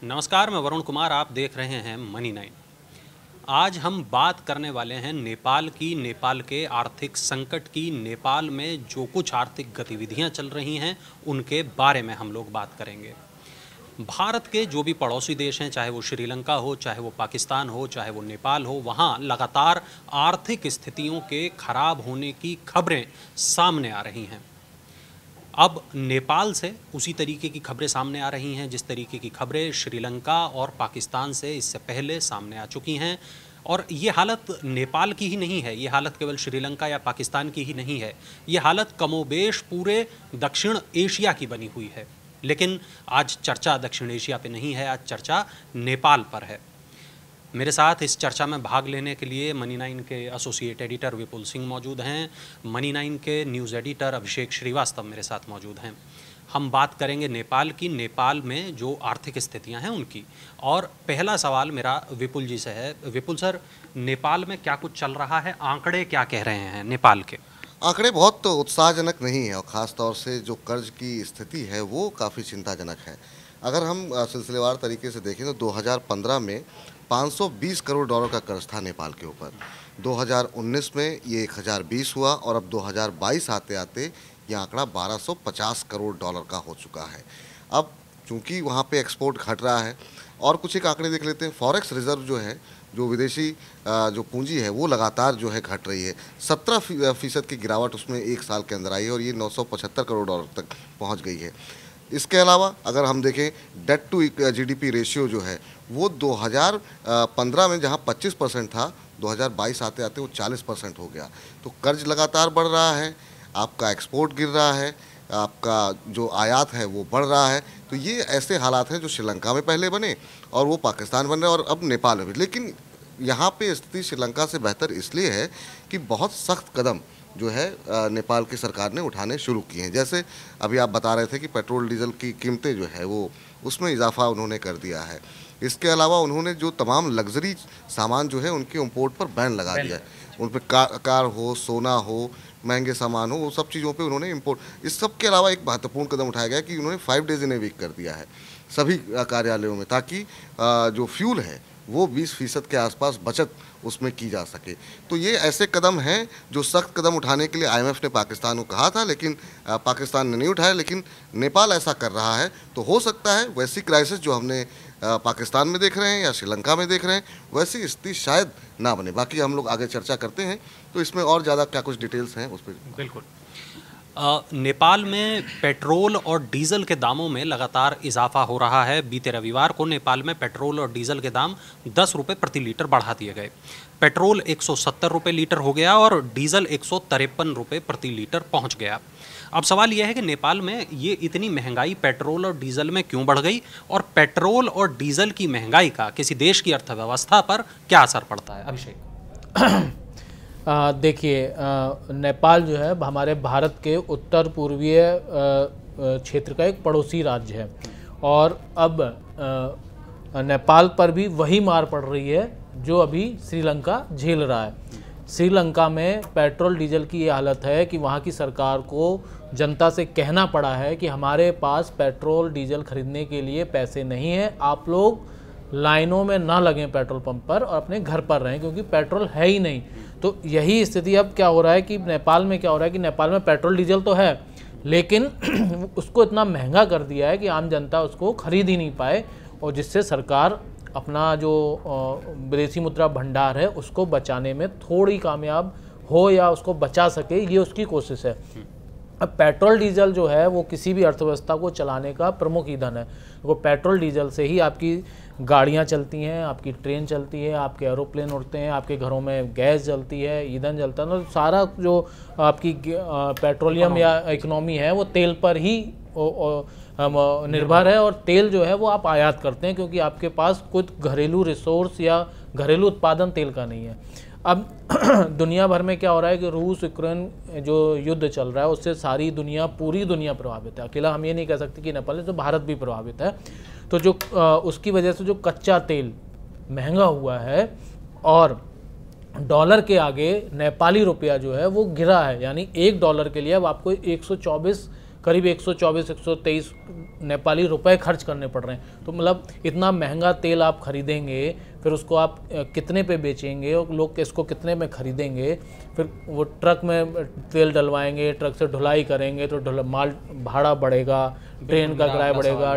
नमस्कार, मैं वरुण कुमार। आप देख रहे हैं मनी 9। आज हम बात करने वाले हैं नेपाल की, नेपाल के आर्थिक संकट की। नेपाल में जो कुछ आर्थिक गतिविधियां चल रही हैं उनके बारे में हम लोग बात करेंगे। भारत के जो भी पड़ोसी देश हैं, चाहे वो श्रीलंका हो, चाहे वो पाकिस्तान हो, चाहे वो नेपाल हो, वहाँ लगातार आर्थिक स्थितियों के खराब होने की खबरें सामने आ रही हैं। अब नेपाल से उसी तरीके की खबरें सामने आ रही हैं जिस तरीके की खबरें श्रीलंका और पाकिस्तान से इससे पहले सामने आ चुकी हैं। और ये हालत नेपाल की ही नहीं है, ये हालत केवल श्रीलंका या पाकिस्तान की ही नहीं है, ये हालत कमोबेश पूरे दक्षिण एशिया की बनी हुई है। लेकिन आज चर्चा दक्षिण एशिया पे नहीं है, आज चर्चा नेपाल पर है। मेरे साथ इस चर्चा में भाग लेने के लिए मनी 9 के एसोसिएट एडिटर विपुल सिंह मौजूद हैं, मनी 9 के न्यूज़ एडिटर अभिषेक श्रीवास्तव मेरे साथ मौजूद हैं। हम बात करेंगे नेपाल की, नेपाल में जो आर्थिक स्थितियां हैं उनकी। और पहला सवाल मेरा विपुल जी से है। विपुल सर, नेपाल में क्या कुछ चल रहा है, आंकड़े क्या कह रहे हैं नेपाल के? आंकड़े बहुत उत्साहजनक नहीं है और ख़ास तौर से जो कर्ज की स्थिति है वो काफ़ी चिंताजनक है। अगर हम सिलसिलेवार तरीके से देखें तो 2015 में 520 करोड़ डॉलर का कर्ज था नेपाल के ऊपर। 2019 में ये 1020 हुआ और अब 2022 आते आते ये आंकड़ा 1250 करोड़ डॉलर का हो चुका है। अब चूंकि वहाँ पे एक्सपोर्ट घट रहा है और कुछ एक आंकड़े देख लेते हैं। फॉरेक्स रिजर्व जो है, जो विदेशी जो पूंजी है वो लगातार जो है घट रही है। 17% की गिरावट उसमें एक साल के अंदर आई है और ये 975 करोड़ डॉलर तक पहुँच गई है। इसके अलावा अगर हम देखें डेट टू जीडीपी रेशियो जो है वो 2015 में जहां 25% था, 2022 आते आते वो 40% हो गया। तो कर्ज लगातार बढ़ रहा है, आपका एक्सपोर्ट गिर रहा है, आपका जो आयात है वो बढ़ रहा है। तो ये ऐसे हालात हैं जो श्रीलंका में पहले बने और वो पाकिस्तान बन रहे और अब नेपाल में भी। लेकिन यहाँ पे स्थिति श्रीलंका से बेहतर इसलिए है कि बहुत सख्त कदम जो है नेपाल की सरकार ने उठाने शुरू किए हैं। जैसे अभी आप बता रहे थे कि पेट्रोल डीजल की कीमतें जो है वो उसमें इजाफा उन्होंने कर दिया है। इसके अलावा उन्होंने जो तमाम लग्जरी सामान जो है उनके इंपोर्ट पर बैन लगा दिया है। उन पर कार हो, सोना हो, महंगे सामान हो, वो सब चीज़ों पे उन्होंने इंपोर्ट। इस सब के अलावा एक महत्वपूर्ण कदम उठाया गया कि उन्होंने 5 डेज इन ए वीक कर दिया है सभी कार्यालयों में, ताकि जो फ्यूल है वो 20% के आसपास बचत उसमें की जा सके। तो ये ऐसे कदम हैं जो सख्त कदम उठाने के लिए आईएमएफ ने पाकिस्तान को कहा था, लेकिन पाकिस्तान ने नहीं उठाया। लेकिन नेपाल ऐसा कर रहा है तो हो सकता है वैसी क्राइसिस जो हमने पाकिस्तान में देख रहे हैं या श्रीलंका में देख रहे हैं वैसी स्थिति शायद ना बने। बाकी हम लोग आगे चर्चा करते हैं तो इसमें और ज़्यादा क्या कुछ डिटेल्स हैं उस पर। बिल्कुल। नेपाल में पेट्रोल और डीजल के दामों में लगातार इजाफा हो रहा है। बीते रविवार को नेपाल में पेट्रोल और डीजल के दाम 10 रुपये प्रति लीटर बढ़ा दिए गए। पेट्रोल 170 रुपये लीटर हो गया और डीजल 153 रुपये प्रति लीटर पहुंच गया। अब सवाल यह है कि नेपाल में ये इतनी महंगाई पेट्रोल और डीजल में क्यों बढ़ गई, और पेट्रोल और डीजल की महंगाई का किसी देश की अर्थव्यवस्था पर क्या असर पड़ता है? अभिषेक। देखिए, नेपाल जो है हमारे भारत के उत्तर पूर्वीय क्षेत्र का एक पड़ोसी राज्य है और अब नेपाल पर भी वही मार पड़ रही है जो अभी श्रीलंका झेल रहा है। श्रीलंका में पेट्रोल डीजल की ये हालत है कि वहाँ की सरकार को जनता से कहना पड़ा है कि हमारे पास पेट्रोल डीजल खरीदने के लिए पैसे नहीं हैं, आप लोग लाइनों में ना लगें पेट्रोल पंप पर और अपने घर पर रहें क्योंकि पेट्रोल है ही नहीं। तो यही स्थिति अब क्या हो रहा है कि नेपाल में क्या हो रहा है कि नेपाल में पेट्रोल डीजल तो है लेकिन उसको इतना महंगा कर दिया है कि आम जनता उसको खरीद ही नहीं पाए, और जिससे सरकार अपना जो विदेशी मुद्रा भंडार है उसको बचाने में थोड़ी कामयाब हो या उसको बचा सके, ये उसकी कोशिश है। अब पेट्रोल डीजल जो है वो किसी भी अर्थव्यवस्था को चलाने का प्रमुख ईंधन है। वो पेट्रोल डीजल से ही आपकी गाड़ियाँ चलती हैं, आपकी ट्रेन चलती है, आपके एरोप्लेन उड़ते हैं, आपके घरों में गैस जलती है, ईंधन जलता है। तो सारा जो आपकी पेट्रोलियम या इकोनॉमी है वो तेल पर ही निर्भर है, और तेल जो है वो आप आयात करते हैं क्योंकि आपके पास कुछ घरेलू रिसोर्स या घरेलू उत्पादन तेल का नहीं है। अब दुनिया भर में क्या हो रहा है कि रूस यूक्रेन जो युद्ध चल रहा है उससे सारी दुनिया, पूरी दुनिया प्रभावित है। अकेला हम ये नहीं कह सकते कि नेपाल है, तो भारत भी प्रभावित है। तो जो उसकी वजह से जो कच्चा तेल महंगा हुआ है और डॉलर के आगे नेपाली रुपया जो है वो गिरा है, यानी $1 के लिए अब आपको 124 करीब 124-123 नेपाली रुपए खर्च करने पड़ रहे हैं। तो मतलब इतना महंगा तेल आप खरीदेंगे, फिर उसको आप कितने पे बेचेंगे और लोग इसको कितने में खरीदेंगे, फिर वो ट्रक में तेल डलवाएंगे, ट्रक से ढुलाई करेंगे तो माल भाड़ा बढ़ेगा, ट्रेन का किराया बढ़ेगा,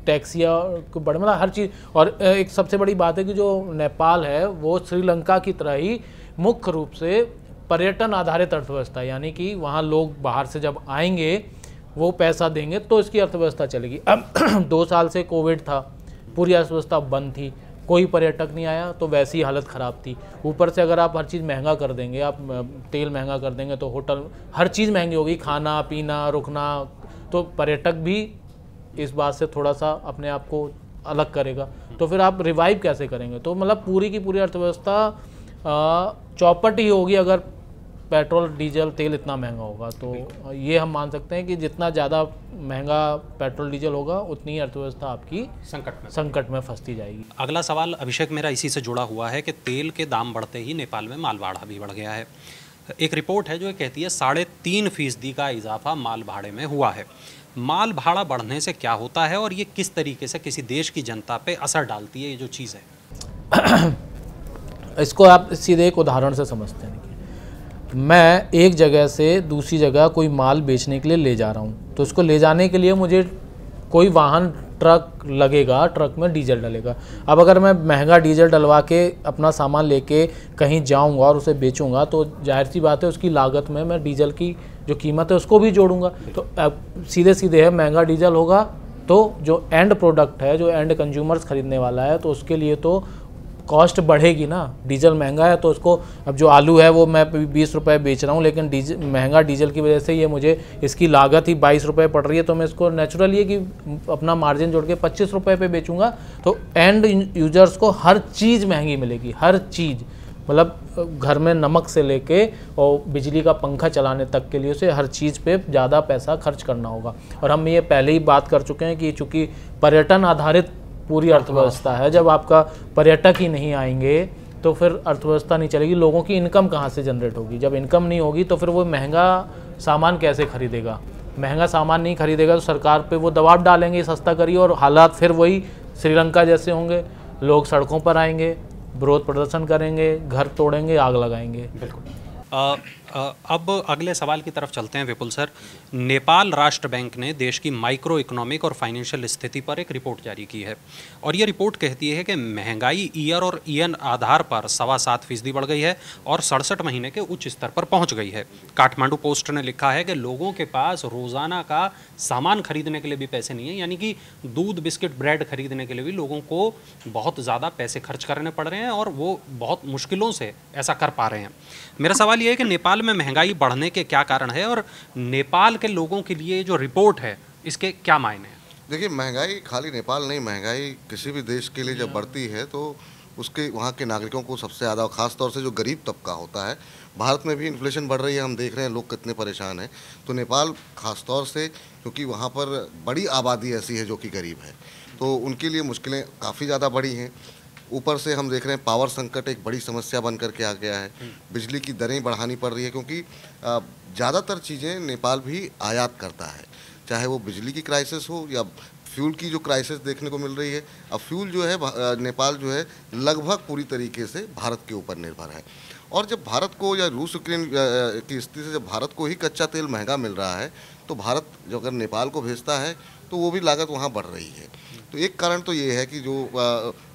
टैक्सियाँ को बढ़े, मतलब हर चीज़। और एक सबसे बड़ी बात है कि जो नेपाल है वो श्रीलंका की तरह ही मुख्य रूप से पर्यटन आधारित अर्थव्यवस्था है, यानी कि वहाँ लोग बाहर से जब आएंगे वो पैसा देंगे तो इसकी अर्थव्यवस्था चलेगी। अब 2 साल से कोविड था, पूरी अर्थव्यवस्था बंद थी, कोई पर्यटक नहीं आया, तो वैसी हालत ख़राब थी। ऊपर से अगर आप हर चीज़ महंगा कर देंगे, आप तेल महंगा कर देंगे तो होटल, हर चीज़ महंगी होगी, खाना पीना रुकना, तो पर्यटक भी इस बात से थोड़ा सा अपने आप को अलग करेगा। तो फिर आप रिवाइव कैसे करेंगे? तो मतलब पूरी की पूरी अर्थव्यवस्था चौपट ही होगी अगर पेट्रोल डीजल तेल इतना महंगा होगा। तो ये हम मान सकते हैं कि जितना ज़्यादा महंगा पेट्रोल डीजल होगा उतनी अर्थव्यवस्था आपकी संकट में फंसती जाएगी। अगला सवाल अभिषेक मेरा इसी से जुड़ा हुआ है कि तेल के दाम बढ़ते ही नेपाल में माल भाड़ा भी बढ़ गया है। एक रिपोर्ट है जो ये कहती है 3.5% का इजाफा माल भाड़े में हुआ है। माल भाड़ा बढ़ने से क्या होता है और ये किस तरीके से किसी देश की जनता पे असर डालती है, ये जो चीज़ है? इसको आप सीधे एक उदाहरण से समझते हैं कि मैं एक जगह से दूसरी जगह कोई माल बेचने के लिए ले जा रहा हूँ, तो उसको ले जाने के लिए मुझे कोई वाहन ट्रक लगेगा, ट्रक में डीजल डलेगा। अब अगर मैं महंगा डीजल डलवा के अपना सामान लेके कहीं जाऊंगा और उसे बेचूंगा तो जाहिर सी बात है उसकी लागत में मैं डीजल की जो कीमत है उसको भी जोड़ूंगा। तो अब सीधे सीधे है, महंगा डीजल होगा तो जो एंड प्रोडक्ट है, जो एंड कंज्यूमर्स खरीदने वाला है, तो उसके लिए तो कॉस्ट बढ़ेगी ना। डीजल महंगा है तो उसको, अब जो आलू है वो मैं 20 रुपये बेच रहा हूँ, लेकिन महंगा डीजल की वजह से ये मुझे इसकी लागत ही 22 रुपये पड़ रही है, तो मैं इसको नेचुरली है कि अपना मार्जिन जोड़ के 25 रुपये पे बेचूंगा। तो एंड यूजर्स को हर चीज़ महंगी मिलेगी, हर चीज़, मतलब घर में नमक से लेके और बिजली का पंखा चलाने तक के लिए उसे हर चीज़ पे ज़्यादा पैसा खर्च करना होगा। और हम ये पहले ही बात कर चुके हैं कि चूँकि पर्यटन आधारित पूरी अर्थव्यवस्था है, जब आपका पर्यटक ही नहीं आएंगे तो फिर अर्थव्यवस्था नहीं चलेगी। लोगों की इनकम कहाँ से जनरेट होगी? जब इनकम नहीं होगी तो फिर वो महंगा सामान कैसे खरीदेगा? महंगा सामान नहीं खरीदेगा तो सरकार पे वो दबाव डालेंगे सस्ता करिए, और हालात फिर वही श्रीलंका जैसे होंगे। लोग सड़कों पर आएंगे, विरोध प्रदर्शन करेंगे, घर तोड़ेंगे, आग लगाएंगे। बिल्कुल। अब अगले सवाल की तरफ चलते हैं विपुल सर। नेपाल राष्ट्र बैंक ने देश की माइक्रो इकोनॉमिक और फाइनेंशियल स्थिति पर एक रिपोर्ट जारी की है, और ये रिपोर्ट कहती है कि महंगाई ईयर और ईएन आधार पर 7.25% बढ़ गई है और 67 महीने के उच्च स्तर पर पहुंच गई है। काठमांडू पोस्ट ने लिखा है कि लोगों के पास रोज़ाना का सामान खरीदने के लिए भी पैसे नहीं है, यानी कि दूध बिस्किट ब्रेड खरीदने के लिए भी लोगों को बहुत ज़्यादा पैसे खर्च करने पड़ रहे हैं और वो बहुत मुश्किलों से ऐसा कर पा रहे हैं। मेरा सवाल ये है कि नेपाल में महंगाई बढ़ने के क्या कारण है और नेपाल के लोगों के लिए जो रिपोर्ट है इसके क्या मायने हैं? देखिए, महंगाई खाली नेपाल नहीं, महंगाई किसी भी देश के लिए जब बढ़ती है तो उसके वहाँ के नागरिकों को सबसे ज़्यादा, खास तौर से जो गरीब तबका होता है, भारत में भी इन्फ्लेशन बढ़ रही है, हम देख रहे हैं लोग कितने परेशान हैं। तो नेपाल खास तौर से, क्योंकि वहाँ पर बड़ी आबादी ऐसी है जो कि गरीब है, तो उनके लिए मुश्किलें काफ़ी ज़्यादा बड़ी हैं। ऊपर से हम देख रहे हैं पावर संकट एक बड़ी समस्या बन करके आ गया है। बिजली की दरें बढ़ानी पड़ रही है, क्योंकि ज़्यादातर चीज़ें नेपाल भी आयात करता है, चाहे वो बिजली की क्राइसिस हो या फ्यूल की जो क्राइसिस देखने को मिल रही है। अब फ्यूल जो है, नेपाल जो है लगभग पूरी तरीके से भारत के ऊपर निर्भर है, और जब भारत को, या रूस यूक्रेन की स्थिति से जब भारत को ही कच्चा तेल महंगा मिल रहा है, तो भारत जो अगर नेपाल को भेजता है तो वो भी लागत वहाँ बढ़ रही है। तो एक कारण तो ये है कि जो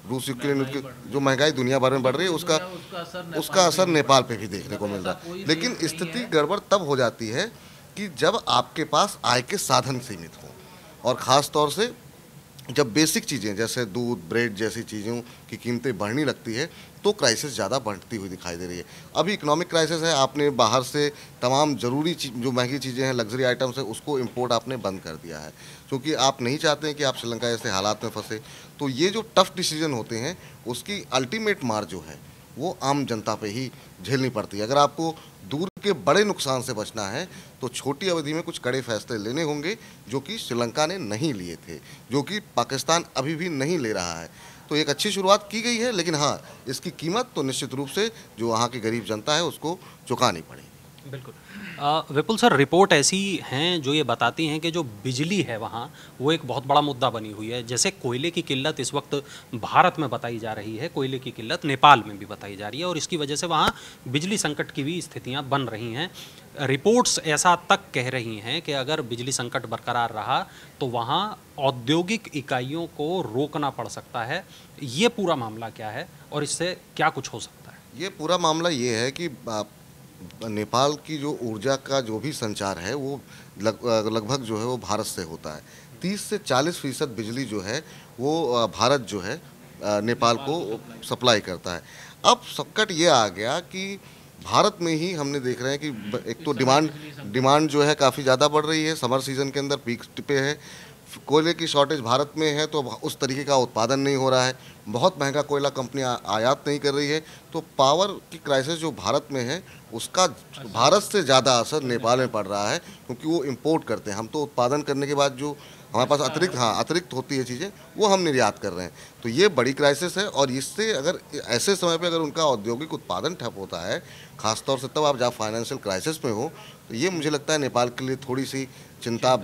रूस यूक्रेन जो महंगाई दुनिया भर में बढ़ रही है उसका असर नेपाल पे भी देखने को मिल रहा है। लेकिन स्थिति गड़बड़ तब हो जाती है कि जब आपके पास आय के साधन सीमित हों, और ख़ास तौर से जब बेसिक चीज़ें जैसे दूध ब्रेड जैसी चीज़ों की कीमतें बढ़ने लगती है तो क्राइसिस ज़्यादा बढ़ती हुई दिखाई दे रही है। अभी इकोनॉमिक क्राइसिस है, आपने बाहर से तमाम ज़रूरी जो महंगी चीज़ें हैं, लग्जरी आइटम्स है, उसको इंपोर्ट आपने बंद कर दिया है, क्योंकि आप नहीं चाहते हैं कि आप श्रीलंका जैसे हालात में फंसे। तो ये जो टफ डिसीजन होते हैं उसकी अल्टीमेट मार जो है वो आम जनता पे ही झेलनी पड़ती है। अगर आपको दूर के बड़े नुकसान से बचना है तो छोटी अवधि में कुछ कड़े फैसले लेने होंगे, जो कि श्रीलंका ने नहीं लिए थे, जो कि पाकिस्तान अभी भी नहीं ले रहा है। तो एक अच्छी शुरुआत की गई है, लेकिन हाँ, इसकी कीमत तो निश्चित रूप से जो वहाँ की गरीब जनता है उसको चुकानी पड़ेगी। बिल्कुल। विपुल सर, रिपोर्ट ऐसी हैं जो ये बताती हैं कि जो बिजली है वहाँ, वो एक बहुत बड़ा मुद्दा बनी हुई है। जैसे कोयले की किल्लत इस वक्त भारत में बताई जा रही है, कोयले की किल्लत नेपाल में भी बताई जा रही है, और इसकी वजह से वहाँ बिजली संकट की भी स्थितियाँ बन रही हैं। रिपोर्ट्स ऐसा तक कह रही हैं कि अगर बिजली संकट बरकरार रहा तो वहाँ औद्योगिक इकाइयों को रोकना पड़ सकता है। ये पूरा मामला क्या है और इससे क्या कुछ हो सकता है? ये पूरा मामला ये है कि नेपाल की जो ऊर्जा का जो भी संचार है वो लगभग जो है वो भारत से होता है। 30 से 40% बिजली जो है वो भारत जो है नेपाल को सप्लाई करता है। अब संकट ये आ गया कि भारत में ही हमने देख रहे हैं कि एक तो डिमांड जो है काफ़ी ज़्यादा बढ़ रही है, समर सीज़न के अंदर पीक पे है। कोयले की शॉर्टेज भारत में है तो उस तरीके का उत्पादन नहीं हो रहा है, बहुत महंगा कोयला कंपनियां आयात नहीं कर रही है, तो पावर की क्राइसिस जो भारत में है उसका भारत से ज़्यादा असर नेपाल में पड़ रहा है, क्योंकि वो इंपोर्ट करते हैं। हम तो उत्पादन करने के बाद जो हमारे पास अतिरिक्त होती है चीज़ें वो हम निर्यात कर रहे हैं। तो ये बड़ी क्राइसिस है, और इससे अगर ऐसे समय पे अगर उनका औद्योगिक उत्पादन ठप होता है, खासतौर से तब आप जब फाइनेंशियल क्राइसिस में हो, तो ये मुझे लगता है नेपाल के लिए थोड़ी सी चिंता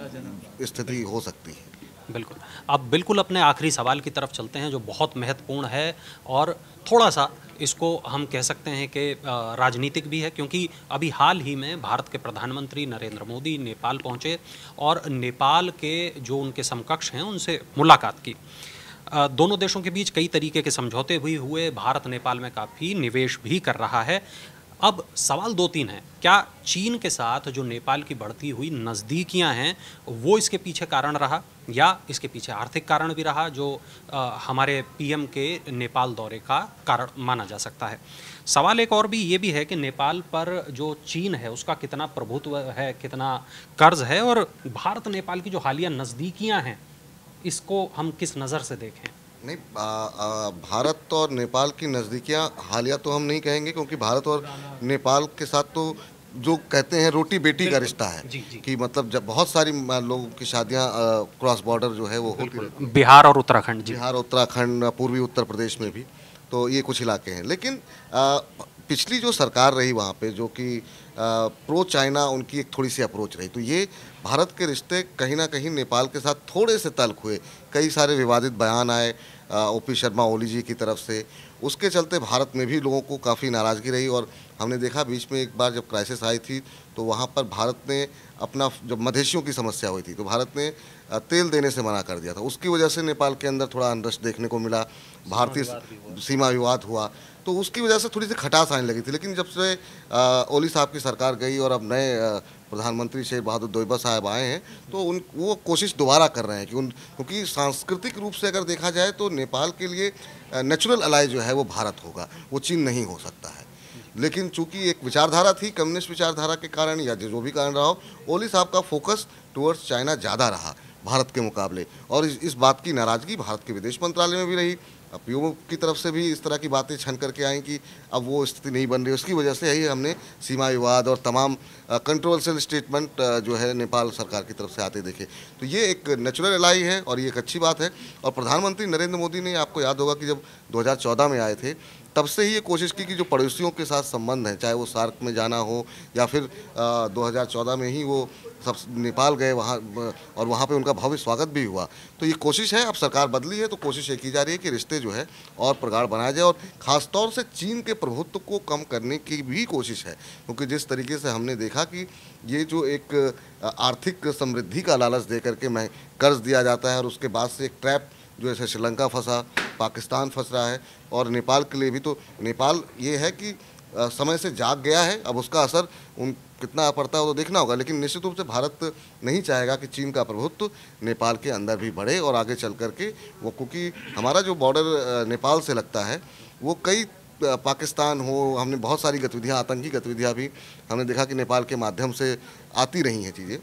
स्थिति हो सकती है। बिल्कुल। अब बिल्कुल अपने आखिरी सवाल की तरफ चलते हैं जो बहुत महत्वपूर्ण है, और थोड़ा सा इसको हम कह सकते हैं कि राजनीतिक भी है, क्योंकि अभी हाल ही में भारत के प्रधानमंत्री नरेंद्र मोदी नेपाल पहुंचे और नेपाल के जो उनके समकक्ष हैं उनसे मुलाकात की। दोनों देशों के बीच कई तरीके के समझौते भी हुए, भारत नेपाल में काफ़ी निवेश भी कर रहा है। अब सवाल 2-3 हैं। क्या चीन के साथ जो नेपाल की बढ़ती हुई नज़दीकियां हैं वो इसके पीछे कारण रहा, या इसके पीछे आर्थिक कारण भी रहा जो हमारे पीएम के नेपाल दौरे का कारण माना जा सकता है? सवाल एक और भी ये भी है कि नेपाल पर जो चीन है उसका कितना प्रभुत्व है, कितना कर्ज है, और भारत नेपाल की जो हालिया नज़दीकियां हैं इसको हम किस नज़र से देखें? नहीं, भारत और नेपाल की नज़दीकियाँ हालिया तो हम नहीं कहेंगे, क्योंकि भारत और नेपाल के साथ तो जो कहते हैं रोटी बेटी का रिश्ता है। जी, जी। कि मतलब जब बहुत सारी लोगों की शादियाँ क्रॉस बॉर्डर जो है वो होती है, बिहार और उत्तराखंड। जी, बिहार, उत्तराखंड, पूर्वी उत्तर प्रदेश में भी, तो ये कुछ इलाके हैं। लेकिन पिछली जो सरकार रही वहाँ पे, जो कि प्रो चाइना उनकी एक थोड़ी सी अप्रोच रही, तो ये भारत के रिश्ते कहीं ना कहीं नेपाल के साथ थोड़े से तल्ख हुए। कई सारे विवादित बयान आए ओपी शर्मा ओली जी की तरफ से, उसके चलते भारत में भी लोगों को काफ़ी नाराज़गी रही। और हमने देखा बीच में एक बार जब क्राइसिस आई थी तो वहाँ पर भारत ने अपना, जब मधेशियों की समस्या हुई थी तो भारत ने तेल देने से मना कर दिया था। उसकी वजह से नेपाल के अंदर थोड़ा अनरस्ट देखने को मिला, भारतीय सीमा विवाद हुआ, तो उसकी वजह से थोड़ी सी खटास आने लगी थी। लेकिन जब से ओली साहब की सरकार गई और अब नए प्रधानमंत्री शेख बहादुर दोइबा साहब आए हैं, तो वो कोशिश दोबारा कर रहे हैं कि क्योंकि सांस्कृतिक रूप से अगर देखा जाए तो नेपाल के लिए नेचुरल अलाई जो है वो भारत होगा, वो चीन नहीं हो सकता है। लेकिन चूंकि एक विचारधारा थी, कम्युनिस्ट विचारधारा के कारण या जो भी कारण रहा हो, ओली साहब का फोकस टुवर्ड्स चाइना ज़्यादा रहा भारत के मुकाबले, और इस बात की नाराज़गी भारत के विदेश मंत्रालय में भी रही। पीओ की तरफ से भी इस तरह की बातें छन करके आई कि अब वो स्थिति नहीं बन रही। उसकी वजह से यही हमने सीमा विवाद और तमाम कंट्रोवर्शियल स्टेटमेंट जो है नेपाल सरकार की तरफ से आते देखे। तो ये एक नेचुरल एलाई है और ये एक अच्छी बात है। और प्रधानमंत्री नरेंद्र मोदी ने, आपको याद होगा कि जब 2014 में आए थे तब से ही ये कोशिश की कि जो पड़ोसियों के साथ संबंध हैं, चाहे वो सार्क में जाना हो या फिर 2014 में ही वो सब नेपाल गए वहाँ, और वहाँ पे उनका भव्य स्वागत भी हुआ। तो ये कोशिश है, अब सरकार बदली है तो कोशिश ये की जा रही है कि रिश्ते जो है और प्रगाढ़ बनाया जाए, और ख़ासतौर से चीन के प्रभुत्व को कम करने की भी कोशिश है। क्योंकि जिस तरीके से हमने देखा कि ये जो एक आर्थिक समृद्धि का लालच दे करके मैं कर्ज दिया जाता है, और उसके बाद से एक ट्रैप जो ऐसे श्रीलंका फंसा, पाकिस्तान फंस रहा है, और नेपाल के लिए भी तो नेपाल ये है कि समय से जाग गया है। अब उसका असर कितना पड़ता है वो तो देखना होगा, लेकिन निश्चित रूप से भारत नहीं चाहेगा कि चीन का प्रभुत्व नेपाल के अंदर भी बढ़े और आगे चल करके वो, क्योंकि हमारा जो बॉर्डर नेपाल से लगता है वो कई पाकिस्तान हो, हमने बहुत सारी गतिविधियाँ, आतंकी गतिविधियाँ भी हमने देखा कि नेपाल के माध्यम से आती रही हैं चीज़ें,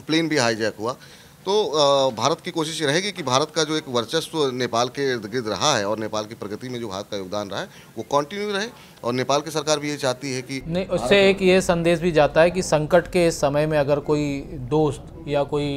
प्लेन भी हाईजैक हुआ। तो भारत की कोशिश रहेगी कि भारत का जो एक वर्चस्व नेपाल के इर्द गिर्द रहा है और नेपाल की प्रगति में जो भारत का योगदान रहा है वो कंटिन्यू रहे, और नेपाल की सरकार भी ये चाहती है कि नहीं, उससे एक ये संदेश भी जाता है कि संकट के इस समय में अगर कोई दोस्त या कोई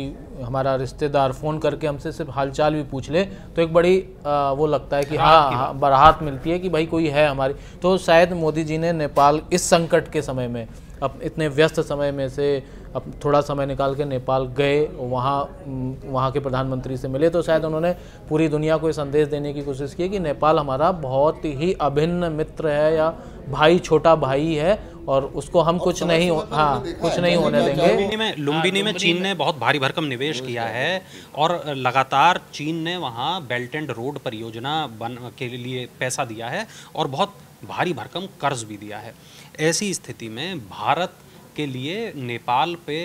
हमारा रिश्तेदार फ़ोन करके हमसे सिर्फ हालचाल भी पूछ ले तो एक बड़ी वो लगता है कि हाँ, राहत मिलती है कि भाई कोई है हमारी। तो शायद मोदी जी ने नेपाल इस संकट के समय में अब इतने व्यस्त समय में से अब थोड़ा समय निकाल के नेपाल गए, वहाँ के प्रधानमंत्री से मिले, तो शायद उन्होंने पूरी दुनिया को ये संदेश देने की कोशिश की कि नेपाल हमारा बहुत ही अभिन्न मित्र है या भाई, छोटा भाई है, और उसको हम कुछ नहीं होने देंगे। लुम्बिनी में चीन ने बहुत भारी भरकम निवेश किया है और लगातार चीन ने वहाँ बेल्ट एंड रोड परियोजना के लिए पैसा दिया है और बहुत भारी भरकम कर्ज भी दिया है। ऐसी स्थिति में भारत के लिए नेपाल पे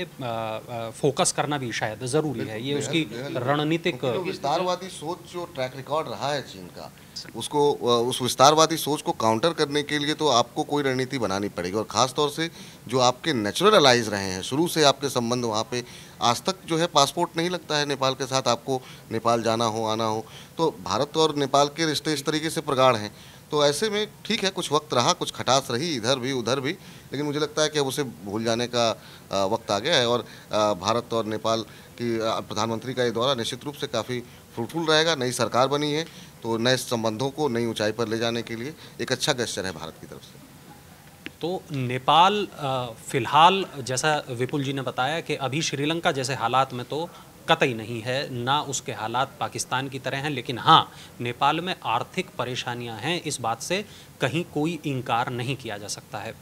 फोकस करना भी शायद ज़रूरी है। ये उसकी रणनीतिक विस्तारवादी सोच जो ट्रैक रिकॉर्ड रहा है चीन का, उसको उस विस्तारवादी सोच को काउंटर करने के लिए तो आपको कोई रणनीति बनानी पड़ेगी, और ख़ास तौर से जो आपके नेचुरल अलाइज रहे हैं, शुरू से आपके संबंध वहाँ पे, आज तक जो है पासपोर्ट नहीं लगता है नेपाल के साथ, आपको नेपाल जाना हो आना हो, तो भारत और नेपाल के रिश्ते इस तरीके से प्रगाढ़ हैं। तो ऐसे में ठीक है, कुछ वक्त रहा, कुछ खटास रही इधर भी उधर भी, लेकिन मुझे लगता है कि अब उसे भूल जाने का वक्त आ गया है। और भारत और नेपाल की प्रधानमंत्री का ये दौरा निश्चित रूप से काफ़ी फ्रूटफुल रहेगा। नई सरकार बनी है तो नए संबंधों को नई ऊंचाई पर ले जाने के लिए एक अच्छा गेस्चर है भारत की तरफ से। तो नेपाल फिलहाल, जैसा विपुल जी ने बताया कि अभी श्रीलंका जैसे हालात में तो कतई नहीं है, ना उसके हालात पाकिस्तान की तरह हैं, लेकिन हाँ, नेपाल में आर्थिक परेशानियां हैं, इस बात से कहीं कोई इनकार नहीं किया जा सकता है।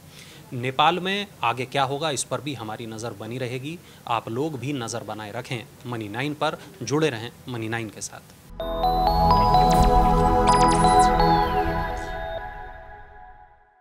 नेपाल में आगे क्या होगा, इस पर भी हमारी नज़र बनी रहेगी। आप लोग भी नज़र बनाए रखें मनी 9 पर, जुड़े रहें मनी 9 के साथ।